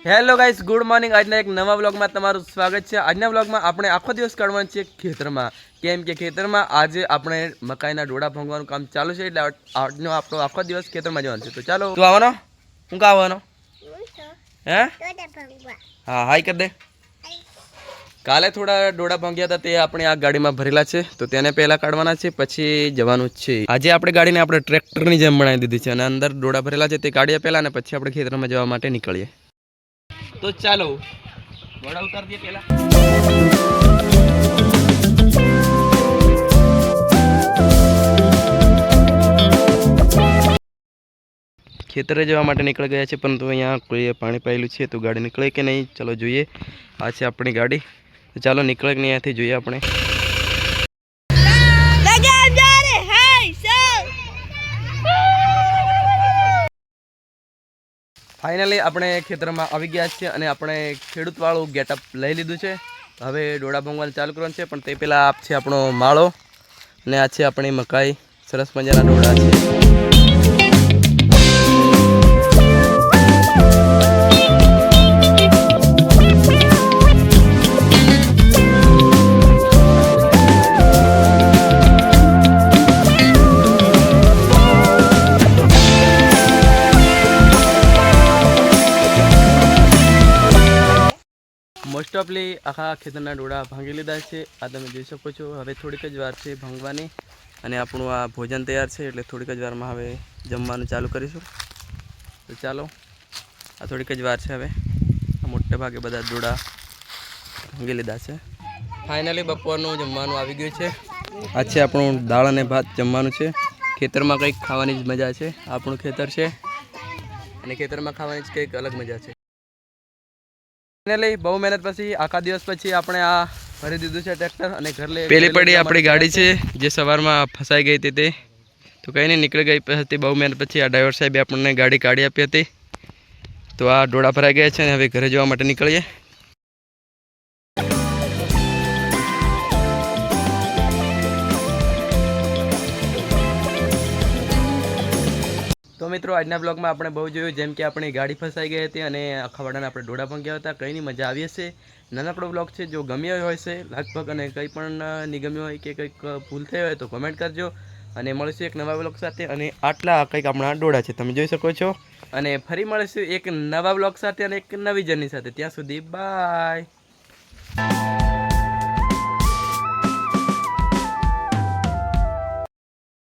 Hello guys, good morning. આજના એક નવા વ્લોગમાં તમારું સ્વાગત છે। આજના વ્લોગમાં આપણે આખો દિવસ કાઢવાનું છે ખેતરમાં, કેમ કે ખેતરમાં આજે આપણે મકાઈના ડોડા ભાંગવાનું કામ ચાલુ છે, એટલે આજનો આપણો આખો દિવસ ખેતરમાં જવાનું છે। તો ચાલો, તું આવવાનો? હું કા આવવાનો? હે? હા, હાઈ કર દે। કાલે થોડા ડોડા ભાંગ્યા હતા, તે આપણે આ ગાડીમાં ભરેલા છે, તો તેને પહેલા કાઢવાના છે, પછી જવાનું છે। આજે આપણે ગાડીને આપણે ટ્રેક્ટરની જેમ બનાવી દીધી છે, અને અંદર ડોડા ભરેલા છે તે કાઢીએ પહેલા, અને પછી આપણે ખેતરમાં જવા માટે નીકળીએ। तो चलो घोड़ा उतार दिए पहला। खेतरे जवा माटे निकल गया है, परंतु यहाँ कोई पानी पायेलू है, तो गाड़ी निकले कि नहीं चलो જોઈએ। आ है अपनी गाड़ी, तो चलो निकले कि नहीं यहाँ જોઈએ अपने। फाइनली अपने खेतर में आई गया है और अपने खेडूत वालू गेटअप लई लीधुं छे। हवे डोड़ा भांगवानुं चालू करवानुं छे, पण ते पहेला आप छे आपणो माळो ने आ छे अपनी मकाई। सरस मजाना डोड़ा छे। मोस्ट ऑफली आखा खेतरना डोड़ा भांगी लीधा है। आ तमे जोई शको छो। हवे थोड़ीक ज वार छे भांगवानी, अने आपणुं आ भोजन तैयार है, एटले थोड़ीक ज वारमां हवे जमवानुं चालू करीशुं। तो चालो, आ थोड़ीक ज वार छे। हवे मोटे भागे बधा डोड़ा भांगी लीधा है। फाइनली बपोरनुं जमवानुं आवी गयुं छे। आ छे आपणुं दाळ अने भात जमवानुं छे। खेतरमां कंईक खावानी ज मजा छे। आपणुं खेतर छे अने खेतरमां खावानी ज कंईक अलग मजा छे। फाइनली बहु मेहनत पछी आखा दिवस पछी आपणे आ भरी दीधुं छे ट्रेक्टर, अने घर ले पेली पड़ी आपणी गाड़ी छे जे सवारमां फसाई गई हती ते, तो कई नहीं निकળી गई हती। बहु मेहनत पछी आ ड्राइवर साहेबे आपणे गाड़ी काढी आपी हती। तो आ डोड़ा भराई गया छे, हवे घरे जवा माटे निकळीए। तो मित्रों, आजना ब्लॉग में आपणे बहु जोयुं, जेम के अपनी गाड़ी फसाई गई थी अने आखा वाडाने आपणे डोड़ा भांग्या हता। कई मजा आवी हशे। नानकड़ो ब्लॉग छे, जो गम्यो होय छे लगभग, अने कंई पण नहीं गम्यो होय के कंईक भूल थई होय तो कमेंट करजो। अने मळीशुं एक नवा ब्लॉग साथे, अने आटला कंईक आपणा डोड़ा छे तमे जोई शको छो। अने फरी मळीशुं एक नवा ब्लॉग साथे अने एक नवी जर्नी साथे। त्यां सुधी बाय।